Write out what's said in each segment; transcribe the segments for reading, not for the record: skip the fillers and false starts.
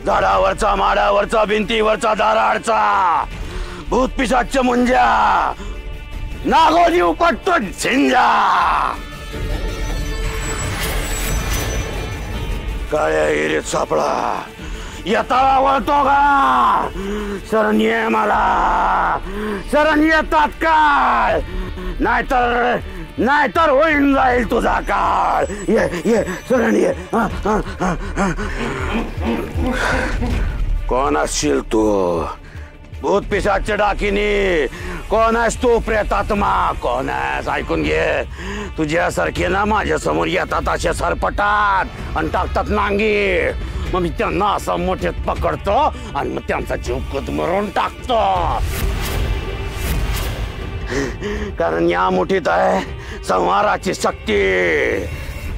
झाडावरचा माडावरचा भिंतीवरचा दाराडचा भूत पिशाच मुंज्या नागोजी उपटतो झिंजा काळ्या हिरीत सापळा येताळा वळतो का शरण ये मला शरण ये तात्काळ नाहीतर होईन जाईल तुझा काळ ये ये शरण ये कोण असशील तू भूत पिशाच डाकिनी कोण आहेस तू प्रेतात्मा कोण आहेस ऐकून घे तुझ्यासारखे ना माझ्या समोर येतात असे सरपटात आणि टाकतात नांगी मग मी त्यांना असं मोठ्यात पकडतो आणि मग त्यांचा जीव कुदमरून टाकतो कारण या मुठीत आहे संहाराची शक्ती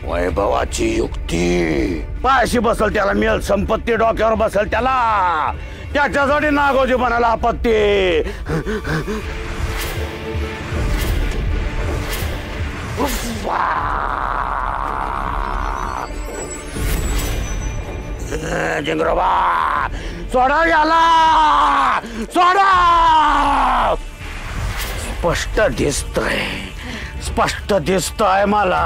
वैभवाची युक्ती पायाशी बसल त्याला मिळेल संपत्ती डोक्यावर बसल त्याला त्याच्यासाठी नागोजी बनायला आपत्ती जिंगरोबा सोडा याला सोडा स्पष्ट दिसतंय मला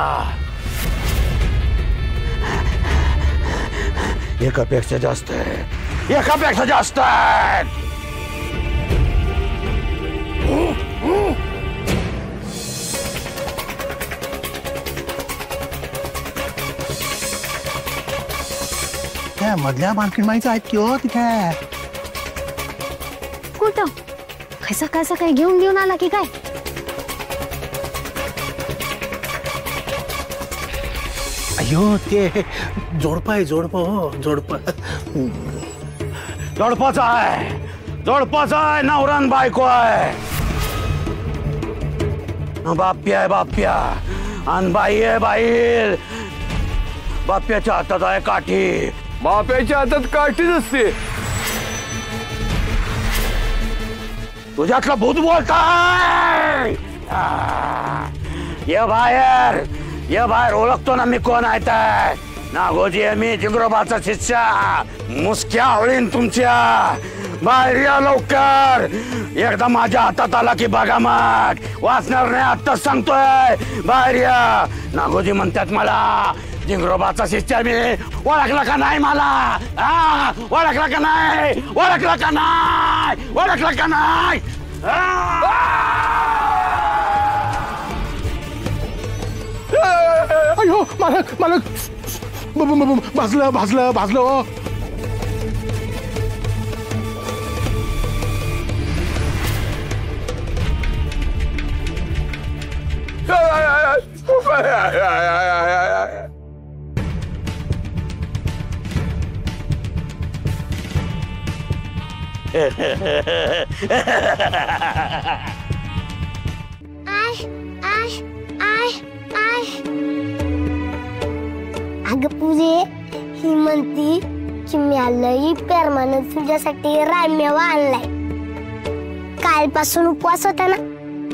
एकापेक्षा जास्त आहे एकापेक्षा जास्त आहे त्या मधल्या मार्केटमाईचं आहेत की हो तिथे कुठं कसं कसं काय घेऊन आला की काय अयो ते जोडपं आहे जोडपाचा आहे नवरान बायको आहे बाप्या आहे बाप्या आणि बाई आहे बाई बाप्याच्या हातात आहे काठी बाप्याच्या हातात काठीच असते तुझ्यातलं भूत बोलताय ये बाहेर ओळखतो ना मी कोण आहे तर नागोजी आहे मी जिंगरोबाचा शिष्य मुसक्या होळीन तुमच्या बाहेर या लवकर एकदा माझ्या हातात आला की बघा मग वाचणार नाही आत्ताच सांगतोय बाहेर या नागोजी म्हणतात मला जिंगरोबाचा शिष्य मी ओळखला का नाही मला ओळखला का नाही अयो मालक भाजलं अगं पूजे ही म्हणती की मी लई प्रेमानं तुझ्यासाठी रानमेवा आणलाय कालपासून उपवास होता ना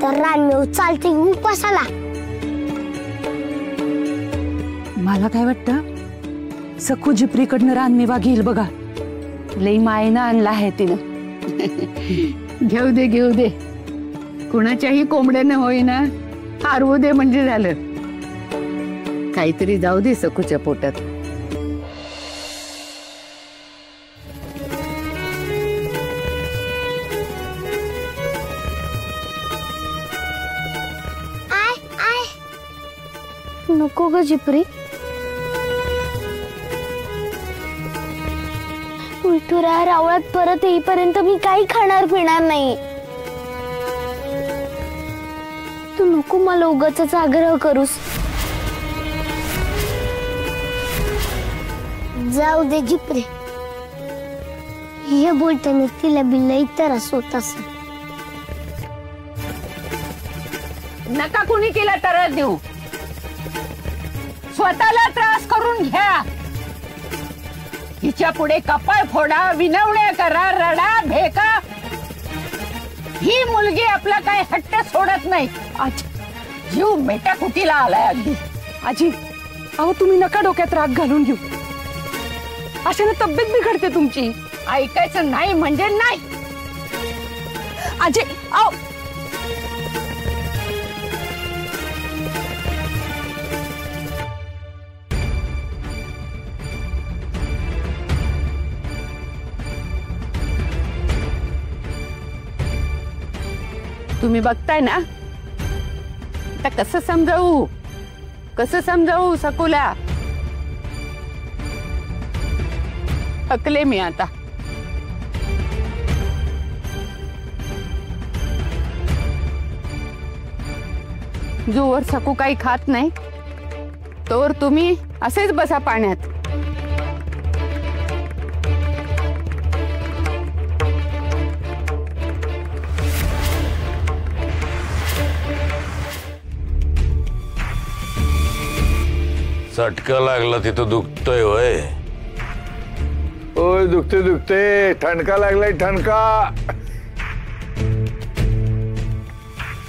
तर रानमेव चालते उपवासाला मला काय वाटतं सखू जिपरीकडनं रानमेवा घेईल बघा लई मायेनं आणला आहे तिनं घेऊ दे कुणाच्याही कोंबड्यानं होईना हारवू दे म्हणजे झालं काहीतरी जाऊ दे सखूच्या पोटात नको ग जिपरी विठुरा रावळात परत येईपर्यंत मी काही खाणार पिणार नाही तू नको मला उगाचच आग्रह करूस जाऊ दे जिपरे हे बोलताना तिला बिल्ला त्रास होत असेल नका कुणी केला त्रास देऊ स्वतःला त्रास करून घ्या हिच्या पुढे कपाळ फोडा विनवण्या करा रडा भेका ही मुलगी आपला काय हट्ट सोडत नाही जीव मेटा कुटीला आलाय अगदी. आजी अहो तुम्ही नका डोक्यात राग घालून घेऊ. अशाने तब्येत बिघडते तुमची. ऐकायचं नाही म्हणजे नाही. आजी अहो तुम्ही बघताय ना आता कसं समजावू सकुला. थकले मी आता. जोवर सकू काही खात नाही तोवर तुम्ही असेच बसा पाण्यात. चटका लागला तिथं दुखतोय होय. ओय दुखते ठणका लागलाय ठणका.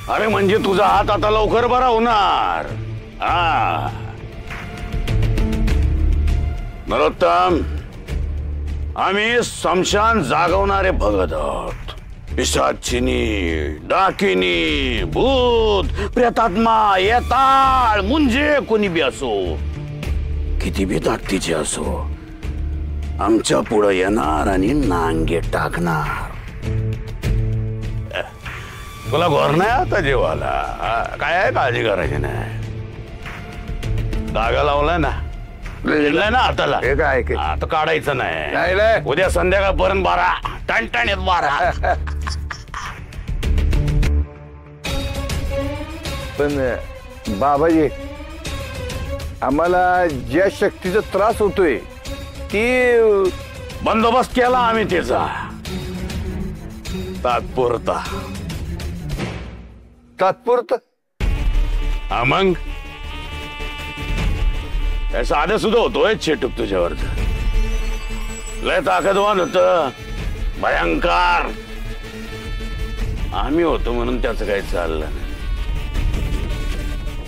अरे म्हणजे तुझा हात आता लवकर बरा होणार. हा नरोत्तम, आम्ही स्मशान जागवणारे भगत आहोत. पिशाचिनी, डाकिनी, भूत, प्रेतात्मा, येताळ, मुंजे कोणी बी असो, किती बी ताकदीचे असो, आमच्या पुढं येणार आणि नांगे टाकणार. तुला घोर नाही आता जेवायला. काय आहे, काळजी करायची नाही. धागा लावलाय ना, लिहिलाय ना हाताला. हे काय आता काढायचं नाही नाही. रे. उद्या संध्याकाळपर्यंत 12 टणटणीत 12. पण बाबाजी, आम्हाला ज्या शक्तीचा त्रास होतोय ती बंदोबस्त केला आम्ही त्याचा तात्पुरता. हा मग साधे सुद्धा होतोय चेटूक तुझ्यावर. लय ताकदवान होत, भयंकर. आम्ही होतो म्हणून त्याचं काही चाललं नाही.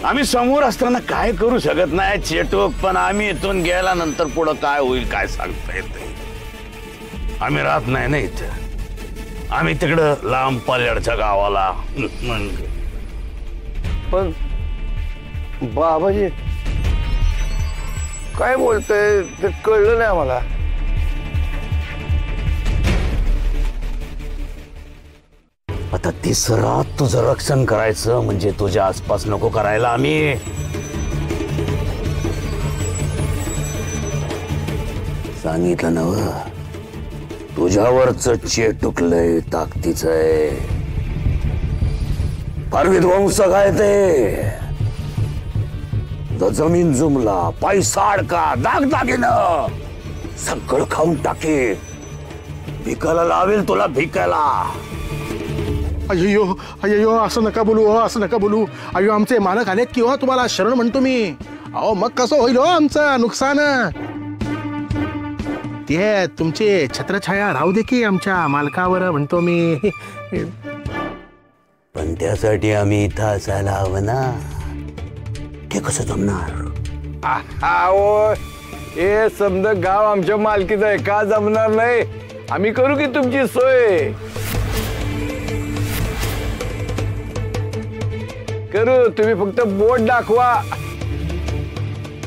आम्ही समोर असताना काय करू शकत नाही चेटूक, पण आम्ही इथून गेल्यानंतर पुढं काय होईल काय सांगता येत. आम्ही राहत नाही ना इथं. आम्ही तिकडं लांब पल्ल्याडच्या गावाला. पण बाबाजी काय बोलतोय ते कळलं नाही आम्हाला. आता तिसरा तुझं रक्षण करायचं म्हणजे तुझ्या आसपास नको करायला आम्ही. सांगितलं नव, तुझ्यावरच चेटूक लय ताकदीच आहे. फार विध्वंसक आहे ते. जमीन जुमला, पैसा अडका, दागदागिनं सगळं खाऊन टाके. भिकायला लावेल तुला भिकायला. अय्यो अय्यो, असं नका बोलू हो, असं नका बोलू. अय्यो आमचे मालक आलेत की हो, तुम्हाला शरण म्हणतो मी. अहो मग कसं होईल हो आमचं नुकसान. ते तुमचे छत्रछाया राहू दे की आमच्या मालकावर म्हणतो मी. पण त्यासाठी आम्ही इथं असायला हवं ना. ते कसं जमणार. हे समजा गाव आमच्या मालकीचं आहे, का जमणार नाही. आम्ही करू की तुमची सोय करू. तुम्ही फक्त बोट दाखवा,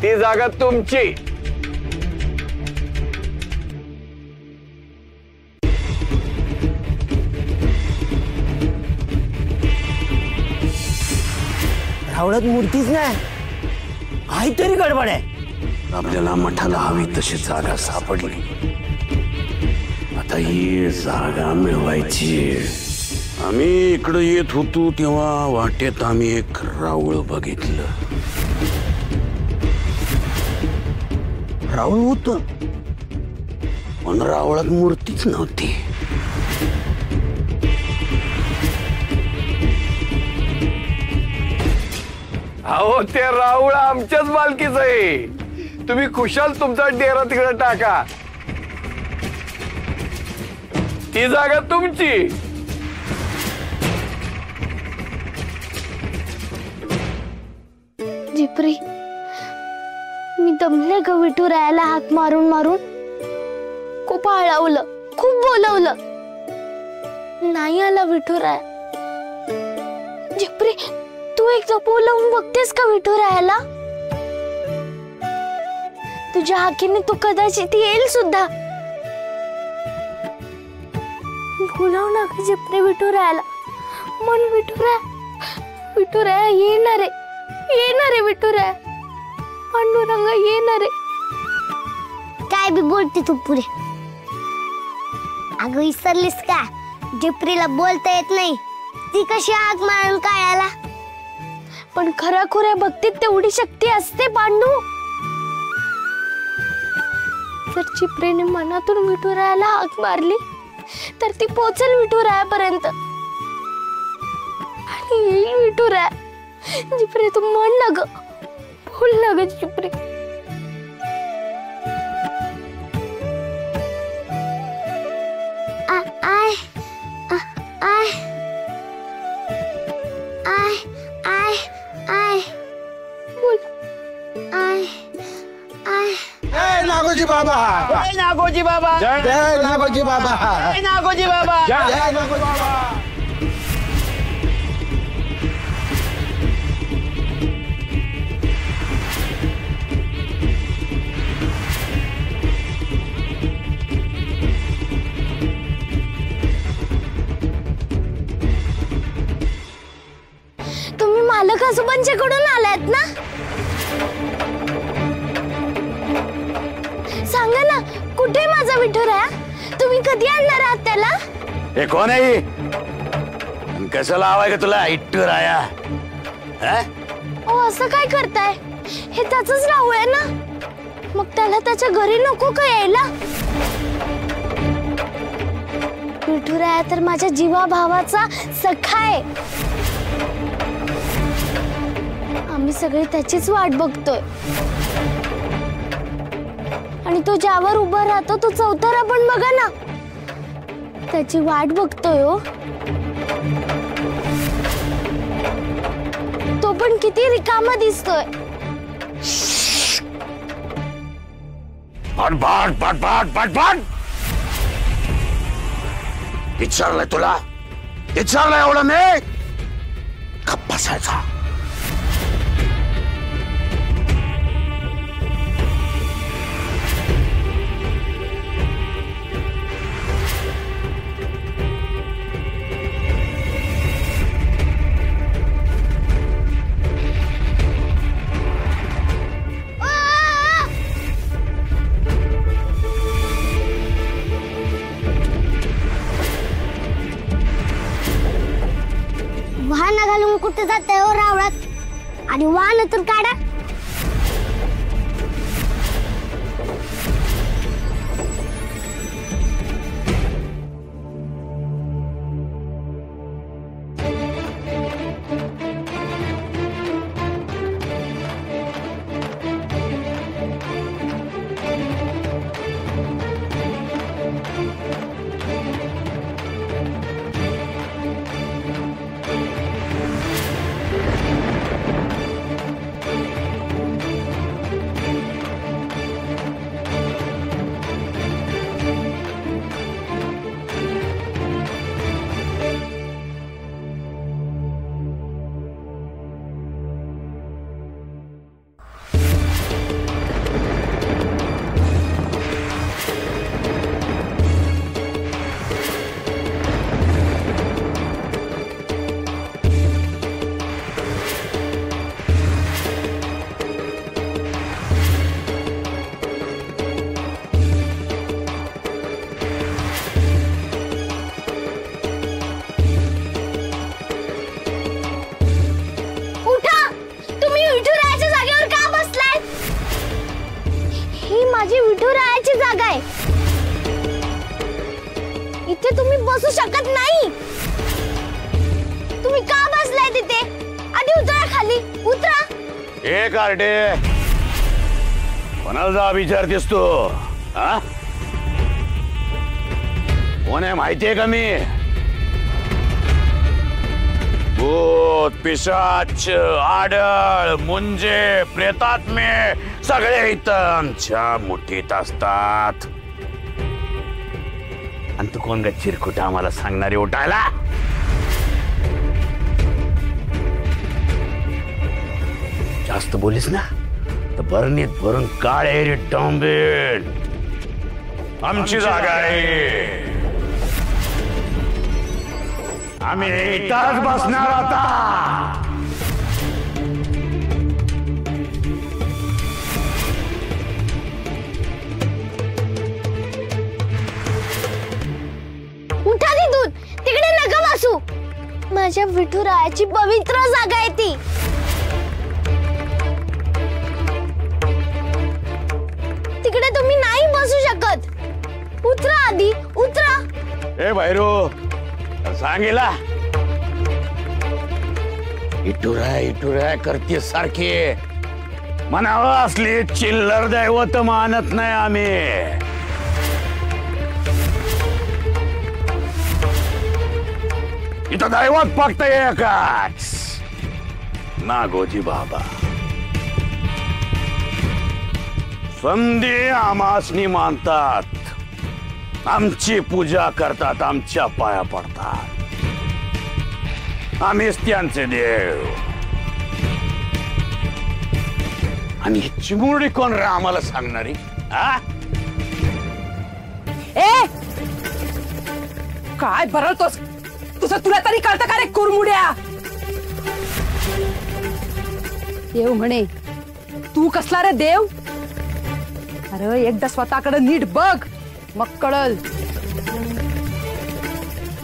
ती जागा तुमची. रावळात मूर्तीच नाही, काहीतरी गडबड आहे. आपल्याला मठाला हवी तशी जागा सापडली. आता ही जागा मिळवायची. आम्ही इकडे येत होतो तेव्हा वाटेत आम्ही एक रावळ बघितलं. रावळ होत पण रावळात मूर्तीच नव्हती. अहो ते राऊळ आमच्याच मालकीच आहे. तुम्ही खुशाल तुमचा डेरा तिकडे टाका, ती जागा तुमची. जिप्री, मी दमले ग विठुरायाला हाक मारून मारून. खूप हळवलं, खूप बोलवलं, नाही आला विठुराया. जिप्री, तू एकदा बोलवून बघतेस का विठुरायाला? तुझ्या हाकेने तो कदाचित येईल सुद्धा. बोलाव ना ग जिप्री विठुरायाला. मन विठुराया, विठुराया येणार आहे, येणार आहे विठुराया. पांडुरंग येणार आहे. काय बी बोलते तू पुरे. अगं विसरलीस का, जिप्रीला बोलता येत नाही, ती कशी हाक मारून काढायला? पण खऱ्या भक्तीत तेवढी शक्ती असते पांडू. जर जिप्रीने मनातून विठुरायाला हाक मारली तर ती पोचेल विठुरायापर्यंत आणि येईल विठुराया. जिप्री, तू म्हण ना ग, बोल ना ग जिप्री. जय नागोजी बाबा, जय नागोजी बाबा, जय नागोजी बाबा, जय नागोजी बाबा. जय नागोजी बाबा. तुम्ही मालक आजोबांच्याकडून आलात ना? सांगा ना, कुठे माझा विठुराया? तुम्ही कधी आणणार आहात त्याला? हे कोण आहे? कसं लावाय का तुला विठुराया? ओ, असं काय करताय? हे त्याचंच राहू आहे ना. मग त्याला त्याच्या घरी नको का यायला? विठुराया तर माझ्या जीवा भावाचा सखा आहे. आम्ही सगळे त्याचीच वाट बघतोय. आणि तो ज्यावर उभा राहतो तो चौथारा पण बघा ना, त्याची वाट बघतोय. हो, तो पण किती रिकामा दिसतोय. पटपट पटपट पटपट. विचारलंय तुला, विचारलंय एवढं मी? गप्प बसायचा. वाहन घालून कुठे जाते हो रावळात? आणि वाहन तर काढा. माझी विठुरायाची जागा आहे. इथे तुम्ही बसू शकत नाही. तुम्ही का बसलाय तिथे? आधी उतरा खाली, उतरा. ए कार्टे, कोणाला जा विचारतेस तू? हा, कोण आहे माहितीये का मी? बोल. भूत पिशाच आडळ मुंजे प्रेतात्मे सगळे इथं आमच्या मुठीत असतात. आणि तू कोण ग चिरकुट आम्हाला सांगणारी उठायला? जास्त बोलीस ना तर बरणीत भरून काळे डोंबेल. आमची जागा आहे, आम्ही इथंच बसणार आता. उठा तिथून, तिकडे नका बसू. माझ्या विठुरायाची पवित्र जागा आहे ती. तिकडे तुम्ही नाही बसू शकत. उतरा आधी, उतरा. ए भैरू सांगितला इटुराय करते सारखे म्हणावं. असली चिल्लर दैवत मानत नाही आम्ही. इथं दैवत फक्त एकच, नागोजी बाबा. संधी आमासनी मानतात, आमची पूजा करतात, आमच्या पाया पडतात. आम्हीच त्यांचे देव. आणि ही चिमुरडी कोण रे आम्हाला सांगणारी? ए काय बरळतोस? तुझं तुला तरी कळतं का रे कुरमुड्या? देव म्हणे तू कसला रे देव? अरे एकदा स्वतःकडे नीट बघ, मग कळल.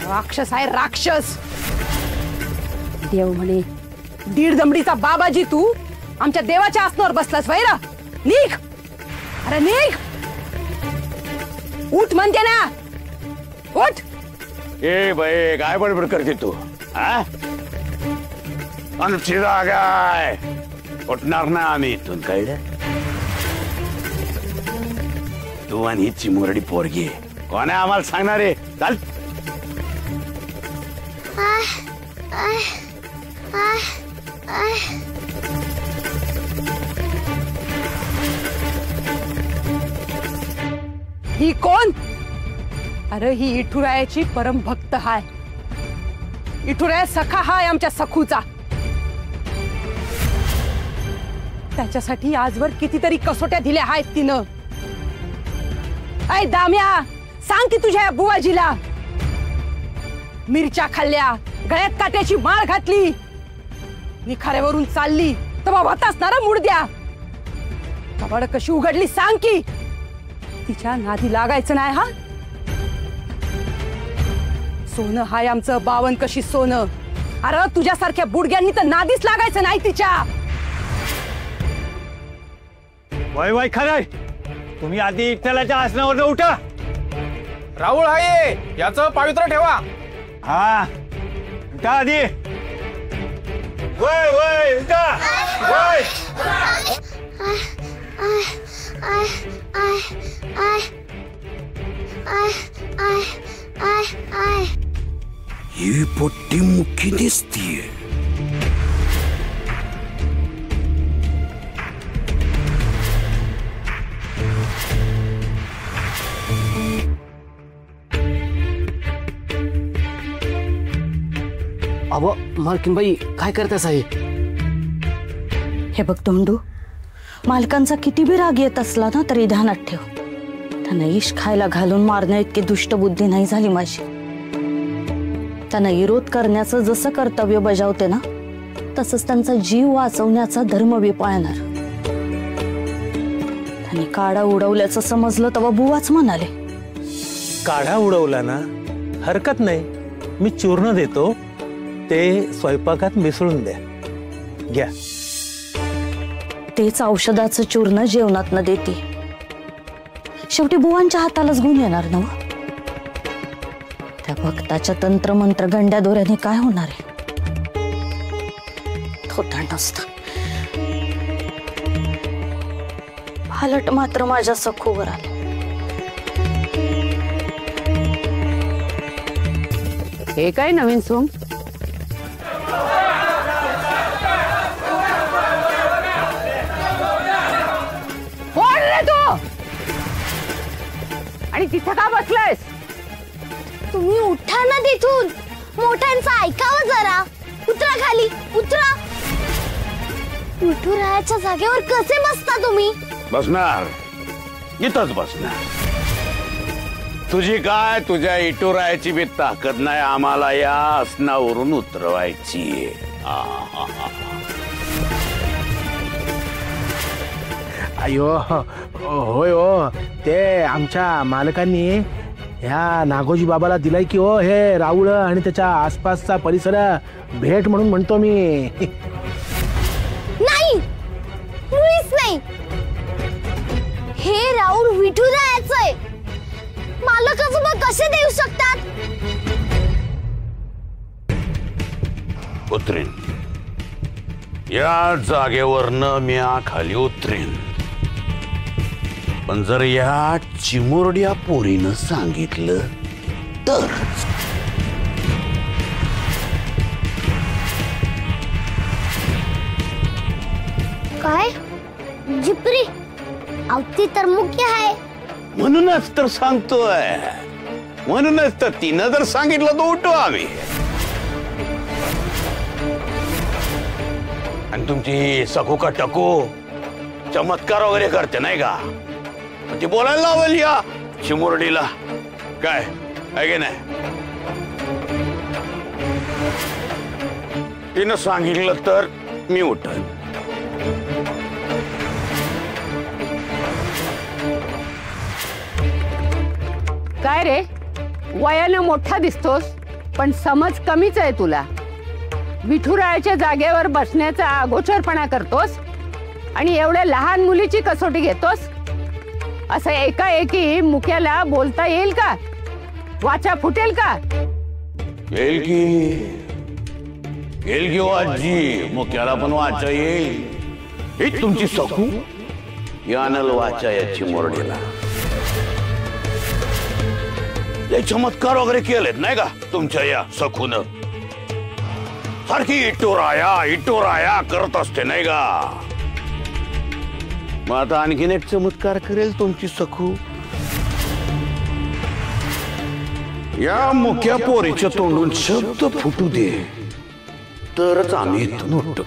राक्षस आहे राक्षस. देव म्हणे दीड दमडीचा बाबाजी तू आमच्या देवाच्या आसनावर बसलास वैर. निघ, अरे निघ. उठ म्हणते ना, उठ. ए बाई काय बडबड करते तू? आमची जागा आहे, उठणार ना आम्ही इथून. कळलं? तू आणि ही चिमुरडी पोरगी कोण आहे आम्हाला सांगणारे? चाल. ही कोण? अरे ही इठुरायाची परम भक्त हाय. इठुराया सखा हाय आमच्या सखूचा. त्याच्यासाठी आजवर कितीतरी कसोट्या दिल्या आहेत तिनं. ऐ दाम्या, सांग की तुझ्या बुवाजीला. मिरच्या खाल्ल्या, गळ्यात काट्याची माळ घातली, निखाऱ्यावरून चालली तर होत असणारा मुडद्या. कपाड कशी उघडली सांग की. तिच्या नादी लागायचं नाही. हा सोनं हाय आमचं 52 कशी सोनं. अरे तुझ्यासारख्या बुडग्यांनी तर नादीच लागायचं नाही तिच्या. वय वय खरंय. तुम्ही आधी इठ्ठलाच्या आसनावर उठा. राहुल आहे याचं पवित्र ठेवा. हा उठा आधी. वय वय उठा. वय ही पोट्टी मुख्य दिसतीये. अव मालकीनबाई काय करतास आहे? हे बघ तोंडू, मालकांचा किती बी राग येत असला ना तरी ध्यानात ठेव. त्यांना इश खायला घालून मारण्या इतकी दुष्ट बुद्धी नाही झाली माझी. त्यांना विरोध करण्याचं जसं कर्तव्य बजावते ना तसंच त्यांचा जीव वाचवण्याचा धर्म बी पाळणार. त्यांनी काडा उडवल्याचं समजलं तेव्हा बुवाच म्हणाले. काढा उडवला ना हरकत नाही, मी चूर्ण देतो, ते स्वयंपाकात मिसळून द्या. घ्या. तेच औषधाचं चूर्ण जेवणात न देते. शेवटी बुवांच्या हातालाच गुण येणार ना. त्या भक्ताच्या तंत्रमंत्र गंड्या दोऱ्याने काय होणार आहे? थोडं नसतं. हालट मात्र माझ्या सखूवर आलं. हे काय नवीन सोंग? तिथं का बसलायस? तुम्ही उठा ना तिथून, मोठ्यांचं ऐकावं जरा. उतरा खाली, उतरा. विठुरायाच्या जागेवर कसे बसता तुम्ही? बसणार, इथंच बसणार. तुझी काय, तुझ्या इटुरायाची बी ताकद नाही आम्हाला या आसनावरून उतरवायची. अयो होय हो, ते आमच्या मालकांनी ह्या नागोजी बाबाला दिलाय की हो हे राऊळ आणि त्याच्या आसपासचा परिसर भेट म्हणून म्हणतो मी. नाही, मुळीच नाही. हे राऊळ विठुरायाचं आहे. मालकाचं मग कसे देऊ शकतात? उतरीन, या जागेवरनं मी खाली उतरीन. पण जर या चिमुरड्या पोरीनं सांगितलं तर काय जिप्री आवती तर मुख्य आहे. म्हणूनच तर सांगतोय, म्हणूनच तर तिनं जर सांगितलं तर उठो आम्ही. आणि तुमची सकू का टकू चमत्कार वगैरे करते नाही का, ती बोलायला लावली या चिमुरडीला. काय आहे की नाही? तिनं सांगितलं तर मी उठन. काय रे, वयानं मोठा दिसतोस पण समज कमीच आहे तुला. विठुरायाच्या जागेवर बसण्याचा अगोचरपणा करतोस आणि एवढ्या लहान मुलीची कसोटी घेतोस. असं एकाएकी मुक्याला बोलता येईल का? वाचा फुटेल का? येईल की आजी, मुक्याला पण वाचा येईल. ही तुमची सकू यानल वाचा याची मोरडीला. लय चमत्कार वगैरे केलेत नाही का तुमच्या या सखून. सारखी इटोराया करत असते नाही का. मग आता आणखीन एक चमत्कार करेल तुमची सखू. या मुक्या पोरीच्या तोंडून शब्द फुटू दे तरच आम्ही इथून उठतो.